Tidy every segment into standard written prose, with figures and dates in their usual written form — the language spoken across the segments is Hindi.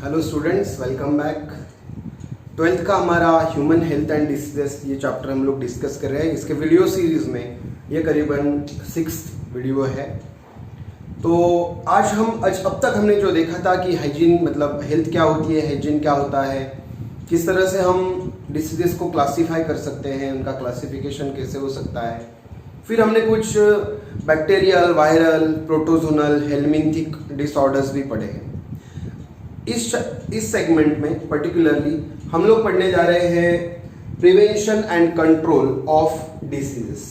Hello students, welcome back. Twelfth का हमारा ह्यूमन हेल्थ एंड डिसीजेस ये चैप्टर हम लोग डिस्कस कर रहे हैं। इसके वीडियो सीरीज में ये करीबन 6th वीडियो है। तो आज अब तक हमने जो देखा था कि हाइजीन मतलब हेल्थ क्या होती है, हाइजीन क्या होता है, किस तरह से हम डिसीजेस को क्लासीफाई कर सकते हैं, उनका क्लासिफिकेशन कैसे हो सकता है। फिर हमने कुछ बैक्टीरियल, वायरल, प्रोटोजोनल, हेलमिंथिक डिसऑर्डर्स भी पढ़े हैं। इस सेगमेंट में पर्टिकुलरली हम लोग पढ़ने जा रहे हैं prevention and control of diseases.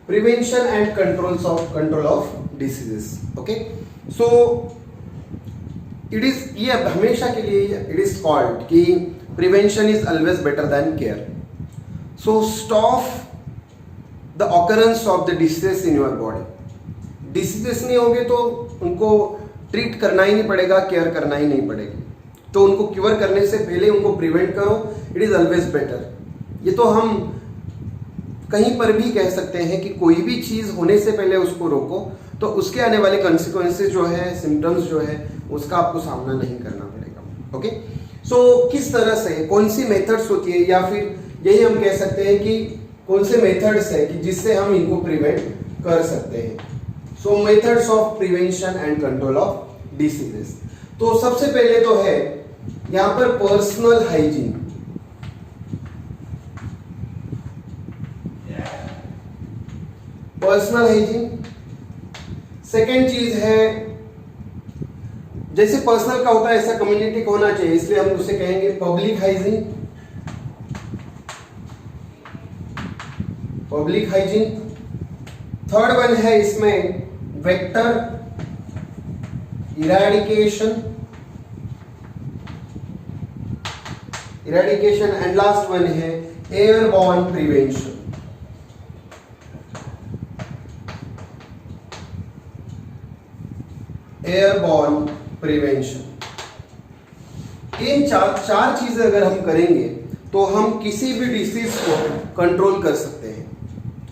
Prevention and control of diseases. Okay, so ये हमेशा के लिए इट इज कॉल्ड कि prevention is always better than care. So stop the occurrence of the diseases in your body. Diseases नहीं होंगे तो उनको ट्रीट करना ही नहीं पड़ेगा, केयर करना ही नहीं पड़ेगी। तो उनको क्योर करने से पहले उनको प्रिवेंट करो, इट इज ऑलवेज बेटर। ये तो हम कहीं पर भी कह सकते हैं कि कोई भी चीज होने से पहले उसको रोको, तो उसके आने वाले कॉन्सिक्वेंसेस जो है, सिम्टम्स जो है, उसका आपको सामना नहीं करना पड़ेगा। ओके, सो किस तरह से, कौन सी मेथड्स होती है, या फिर यही हम कह सकते हैं कि कौन से मेथड्स है कि जिससे हम इनको प्रिवेंट कर सकते हैं। सो methods of prevention and control of diseases. तो सबसे पहले तो है यहां पर personal hygiene. Personal hygiene. Second चीज है, जैसे पर्सनल का होता है ऐसा कम्युनिटी का होना चाहिए, इसलिए हम उसे कहेंगे public hygiene. Public hygiene. Third one है इसमें vector eradication. And last one है एयरबॉर्न प्रिवेंशन। Airborne prevention. इन चार चीजें अगर हम करेंगे तो हम किसी भी डिसीज को कंट्रोल कर सकते हैं।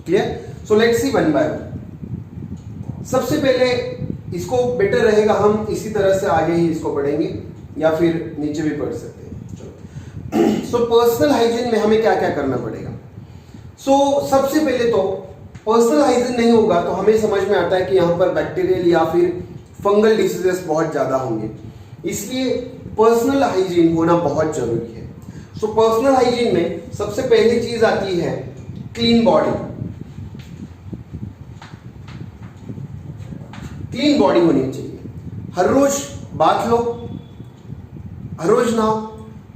Clear? So let's see one by one. सबसे पहले इसको बेटर रहेगा हम इसी तरह से आगे ही इसको पढ़ेंगे, या फिर नीचे भी पढ़ सकते हैं। चलो, सो पर्सनल हाइजीन में हमें क्या क्या करना पड़ेगा। सो सबसे पहले तो पर्सनल हाइजीन नहीं होगा तो हमें समझ में आता है कि यहां पर बैक्टीरियल या फिर फंगल डिसीजेस बहुत ज्यादा होंगे, इसलिए पर्सनल हाइजीन होना बहुत जरूरी है। सो पर्सनल हाइजीन में सबसे पहली चीज आती है क्लीन बॉडी। क्लीन बॉडी होनी चाहिए। हर रोज बाथ लो, हर रोज नहाओ,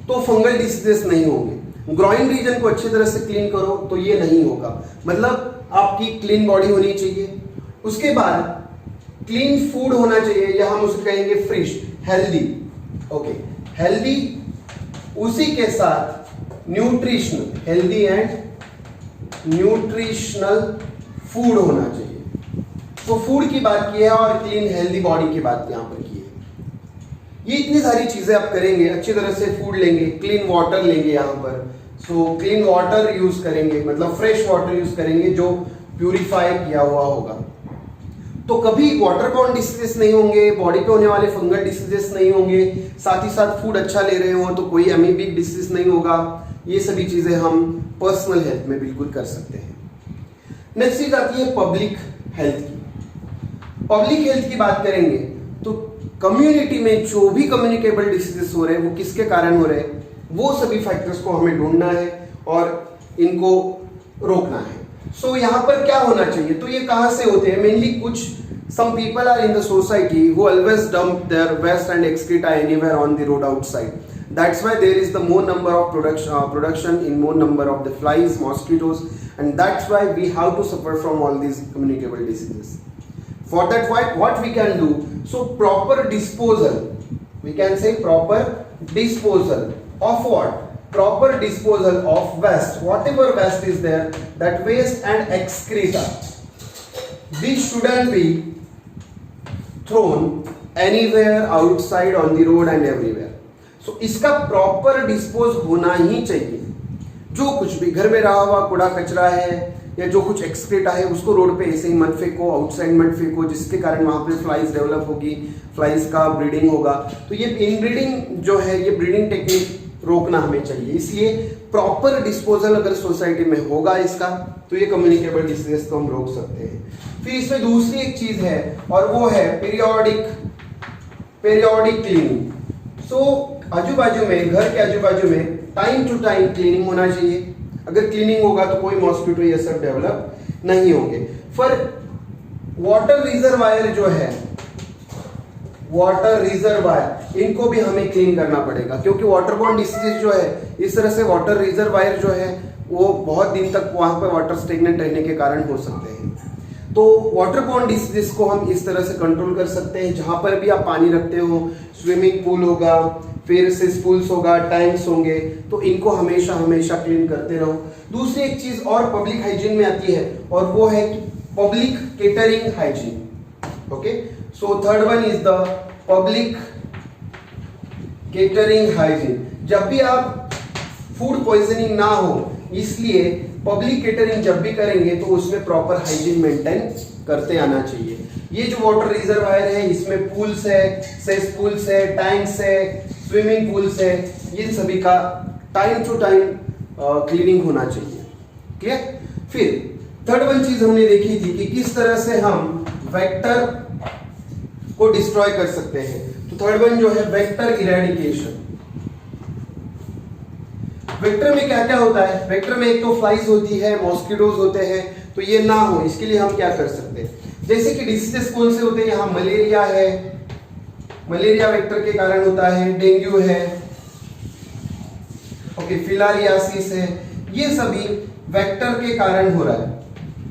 तो फंगल डिसीजेस नहीं होंगे। ग्रॉइन रीजन को अच्छी तरह से क्लीन करो तो ये नहीं होगा, मतलब आपकी क्लीन बॉडी होनी चाहिए। उसके बाद क्लीन फूड होना चाहिए, या हम उसे कहेंगे फ्रेश, हेल्दी। ओके, हेल्दी, उसी के साथ nutritional, healthy and nutritional food होना चाहिए। तो फूड की बात की है और क्लीन हेल्दी बॉडी की बात यहां पर की है। ये इतनी सारी चीजें आप करेंगे, अच्छी तरह से फूड लेंगे, क्लीन वाटर लेंगे यहां पर। सो क्लीन वाटर यूज करेंगे, मतलब फ्रेश वाटर यूज करेंगे जो प्यूरिफाई किया हुआ होगा, तो कभी वाटर बॉर्न डिसीजेस नहीं होंगे, बॉडी पे होने वाले फंगल डिसीजेस नहीं होंगे, साथ ही साथ फूड अच्छा ले रहे हो तो कोई अमीबिक डिसीज नहीं होगा। ये सभी चीजें हम पर्सनल हेल्थ में बिल्कुल कर सकते हैं। नेक्स्ट चीज आती है पब्लिक हेल्थ की। पब्लिक हेल्थ की बात करेंगे तो कम्युनिटी में जो भी कम्युनिकेबल डिसीजेस हो रहे हैं वो किसके कारण हो रहे हैं, वो सभी फैक्टर्स को हमें ढूंढना है और इनको रोकना है। सो यहां पर क्या होना चाहिए, तो ये कहां से होते हैं मेनली, कुछ some people are in the society who always dump their waste and excreta anywhere on the road outside. That's why there is the more number of production in more number of the flies, mosquitoes, and that's why we have to suffer from all these communicable diseases. For that, what we can do, so proper disposal, we can say proper disposal of what? Proper disposal of waste, whatever waste is there, that waste and excreta, this shouldn't be thrown anywhere outside on the road and everywhere. सो इसका प्रॉपर डिस्पोज होना ही चाहिए। जो कुछ भी घर में रहा हुआ कूड़ा कचरा है या जो कुछ एक्सक्रीट है उसको रोड पे ऐसे ही मत फेंको, आउटसाइड मत फेंको, जिसके कारण वहां पे फ्लाइज डेवलप होगी, फ्लाइज का ब्रीडिंग होगा। तो ये इनब्रीडिंग जो है, ये ब्रीडिंग टेक्निक रोकना हमें चाहिए। इसलिए प्रॉपर डिस्पोजल अगर सोसाइटी में होगा इसका, तो ये कम्युनिकेबल डिसीजेस को हम रोक सकते हैं। फिर इसमें दूसरी एक चीज है और वो है पीरियोडिक क्लीनिंग। सो आजू बाजू में, घर के आजू बाजू में टाइम टू टाइम क्लीनिंग होना चाहिए। अगर क्लीनिंग होगा तो कोई मॉस्किटो ये सब डेवलप नहीं होंगे। फिर वाटर रिजर्वायर जो है, वाटर रिजर्वायर, इनको भी हमें क्लीन करना पड़ेगा, क्योंकि वाटरबॉर्न डिसीजेज जो है, इस तरह से वाटर रिजर्वायर जो है वो बहुत दिन तक वहां पर वाटर स्टेगनेंट रहने के कारण हो सकते हैं। तो वाटरबॉर्न डिसीजेस को हम इस तरह से कंट्रोल कर सकते हैं। जहां पर भी आप पानी रखते हो, स्विमिंग पूल होगा, फिर सिसपूल्स होगा, टैंक्स होंगे, तो इनको हमेशा हमेशा क्लीन करते रहो। दूसरी एक चीज और पब्लिक हाइजीन में आती है और वो है public catering hygiene. Okay, so third one is the public catering hygiene. जब भी आप फूड पॉइजनिंग ना हो, इसलिए पब्लिक केटरिंग जब भी करेंगे तो उसमें प्रॉपर हाइजीन मेंटेन करते आना चाहिए। ये जो वाटर रिजर्वायर है, इसमें पूल्स है, सेसपूल्स है, टैंक्स है, स्विमिंग पूल्स है, ये सभी का टाइम टू टाइम क्लीनिंग होना चाहिए। क्लियर? फिर थर्ड वन चीज हमने देखी थी कि किस तरह से हम वेक्टर को डिस्ट्रॉय कर सकते हैं। तो थर्ड वन जो है वेक्टर इरेडिकेशन। वेक्टर में क्या क्या होता है? वेक्टर में एक तो फ्लाइज होती है, मॉस्किटोज होते हैं, तो ये ना हो इसके लिए हम क्या कर सकते हैं? जैसे कि डिसीजेस कौन से होते हैं? यहाँ मलेरिया है, मलेरिया वेक्टर के कारण होता है, डेंगू है, ओके, फिलारियासिस है, ये सभी वेक्टर के कारण हो रहा है।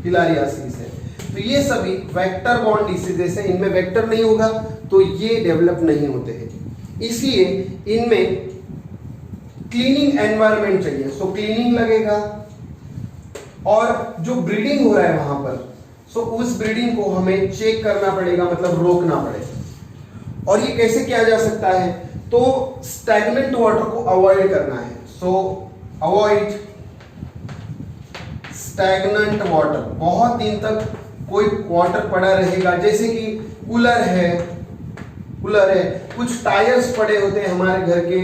फिलारियासिस है, तो ये सभी वेक्टर बॉर्न डिसीजेस है। इनमें वेक्टर नहीं होगा तो ये डेवलप नहीं होते हैं। इसलिए इनमें क्लीनिंग एनवायरनमेंट चाहिए। सो क्लीनिंग लगेगा और जो ब्रीडिंग हो रहा है वहां पर, सो उस ब्रीडिंग को हमें चेक करना पड़ेगा, मतलब रोकना पड़ेगा। और ये कैसे किया जा सकता है? तो स्टैग्नेंट वाटर को अवॉइड करना है। सो अवॉइड स्टैग्नेंट वाटर। बहुत दिन तक कोई वाटर पड़ा रहेगा, जैसे कि कूलर है, कुछ टायर्स पड़े होते हैं हमारे घर के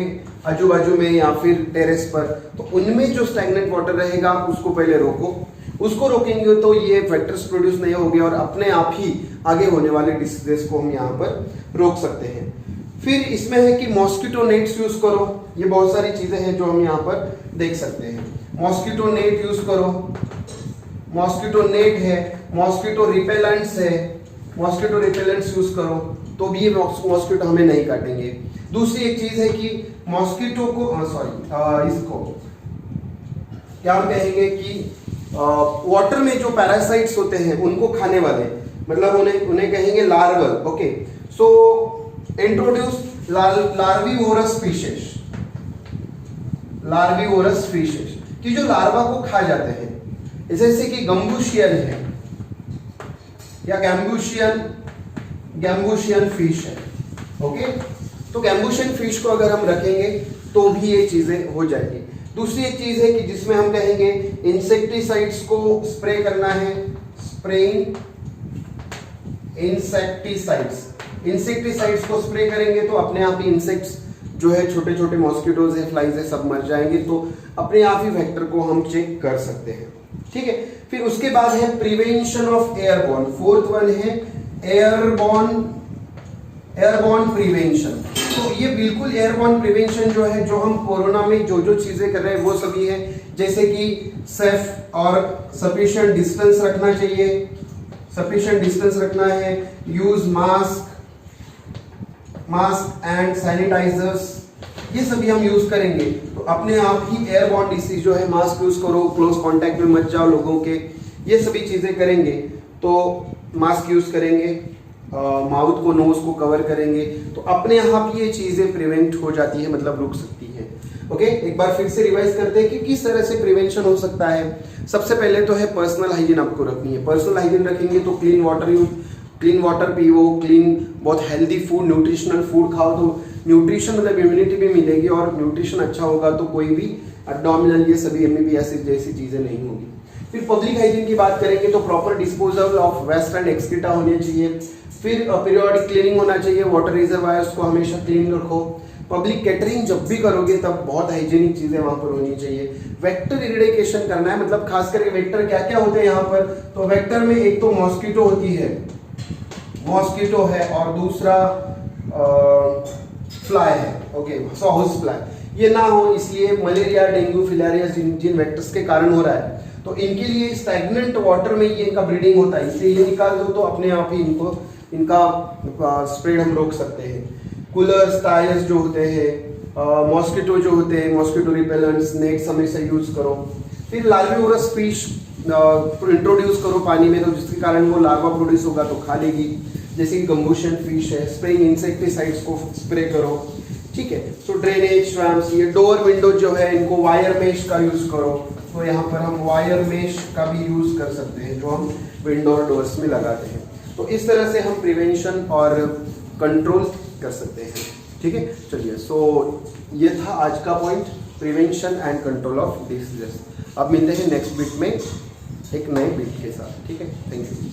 आजू बाजू में या फिर टेरेस पर, तो उनमें जो स्टैग्नेंट वाटर रहेगा उसको पहले रोको। उसको रोकेंगे तो ये वेक्टर्स प्रोड्यूस नहीं होंगे और अपने आप ही आगे होने वाले डिसीजेस को हम यहाँ पर रोक सकते हैं। फिर इसमें है कि मॉस्किटो नेट्स यूज करो। ये बहुत सारी चीजें हैं जो हम यहाँ पर देख सकते हैं। मॉस्किटो नेट यूज करो, मॉस्किटो नेट है, मॉस्किटो रिपेलेंट्स है, मॉस्किटो रिपेलेंट्स यूज करो तो भी ये मॉस्किटो हमें नहीं काटेंगे। दूसरी एक चीज है कि मॉस्किटो को इसको क्या हम कहेंगे कि वाटर में जो पैरासाइट्स होते हैं उनको खाने वाले, मतलब उन्हें कहेंगे लार्वल। ओके, सो इंट्रोड्यूस लार्विवोरस फिशेस, लार्विवोरस फिशेस कि जो लार्वा को खा जाते हैं, जैसे कि गम्बूशियन है या गैम्बूशियन फिश है। ओके, तो गैम्बूशियन फिश को अगर हम रखेंगे तो भी ये चीजें हो जाएगी। दूसरी एक चीज है कि जिसमें हम कहेंगे इंसेक्टिसाइड्स को स्प्रे करना है, स्प्रेइंग इंसेक्टिसाइड्स को स्प्रे करेंगे तो अपने आप ही इंसेक्ट्स जो है, छोटे छोटे मॉस्किटोज है, फ्लाइज है, सब मर जाएंगे। तो अपने आप ही वेक्टर को हम चेक कर सकते हैं। ठीक है, फिर उसके बाद है prevention of airborne. Fourth one है एयरबॉर्न प्रिवेंशन। तो ये बिल्कुल एयरबॉर्न प्रिवेंशन जो है, जो हम कोरोना में जो चीजें कर रहे हैं वो सभी है, जैसे कि सेफ और सफिशिएंट डिस्टेंस रखना चाहिए, सफिशिएंट डिस्टेंस रखना है, यूज मास्क एंड सैनिटाइजर्स, ये सभी हम यूज करेंगे तो अपने आप ही एयरबॉर्न डिसीज जो है, मास्क यूज करो, क्लोज कांटेक्ट में मत जाओ लोगों के, ये सभी चीजें करेंगे तो मास्क यूज करेंगे, माउथ को, नोज को कवर करेंगे तो अपने आप ये चीजें प्रिवेंट हो जाती है, मतलब रुक सकती है। ओके, एक बार फिर से रिवाइज करते हैं कि किस तरह से प्रिवेंशन हो सकता है। सबसे पहले तो है पर्सनल हाइजीन आपको रखनी है। पर्सनल हाइजीन रखेंगे तो क्लीन वाटर पियो, क्लीन बहुत हेल्दी फूड, न्यूट्रिशनल फूड खाओ तो न्यूट्रिशन मतलब इम्यूनिटी भी मिलेगी, और न्यूट्रिशन अच्छा होगा तो कोई भी एब्डोमिनल ये सभी एमिबी एसिड जैसी चीजें नहीं होगी। फिर पब्लिक हाइजीन की बात करेंगे तो proper disposal of waste and excreta होने चाहिए। फिर पीरियोडिक क्लीनिंग होना चाहिए, वाटर रिजर्वायर्स को हमेशा क्लीन रखो। पब्लिक कैटरिंग जब भी करोगे तब बहुत हाइजीनिक चीजें वहां पर होनी चाहिए। वेक्टर इरिडिकेशन करना है, मतलब खास करके वेक्टर क्या क्या होते हैं यहाँ पर, तो वेक्टर में एक तो मॉस्किटो होती है, मॉस्किटो है, और दूसरा फ्लाई है, ओके, सो हाउस फ्लाई। ये ना हो इसलिए मलेरिया, डेंगू, फिलेरिया जिन वेक्टर्स के कारण हो रहा है, तो इनके लिए स्टैग्नेंट वाटर में ये इनका ब्रीडिंग होता है, इसलिए ये निकाल दो तो अपने आप ही इनका स्प्रेड हम रोक सकते हैं। कूलर्स, टायर्स जो होते हैं, मॉस्किटो जो होते हैं, मॉस्किटो रिपेलेंट्स, नेट्स हमेशा यूज करो। फिर लार्विवोरस फिश इंट्रोड्यूस करो पानी में, तो जिसके कारण वो लार्वा प्रोड्यूस होगा तो खा लेगी, जैसे कि गंबूशन फिश है। स्प्रेइंग इंसेक्टिसाइड्स को स्प्रे करो, ठीक है। तो ड्रेनेज, स्वैम्प्स, ये डोर विंडो जो है इनको वायर मेश का यूज करो, तो यहाँ पर हम वायर मेश का भी यूज कर सकते हैं जो हम विंडो और डोर्स में लगाते हैं। तो इस तरह से हम प्रिवेंशन और कंट्रोल कर सकते हैं, ठीक है। चलिए, सो ये था आज का point, prevention and control of diseases. अब मिलते हैं नेक्स्ट बीट में एक नए बीट के साथ, ठीक है। Thank you.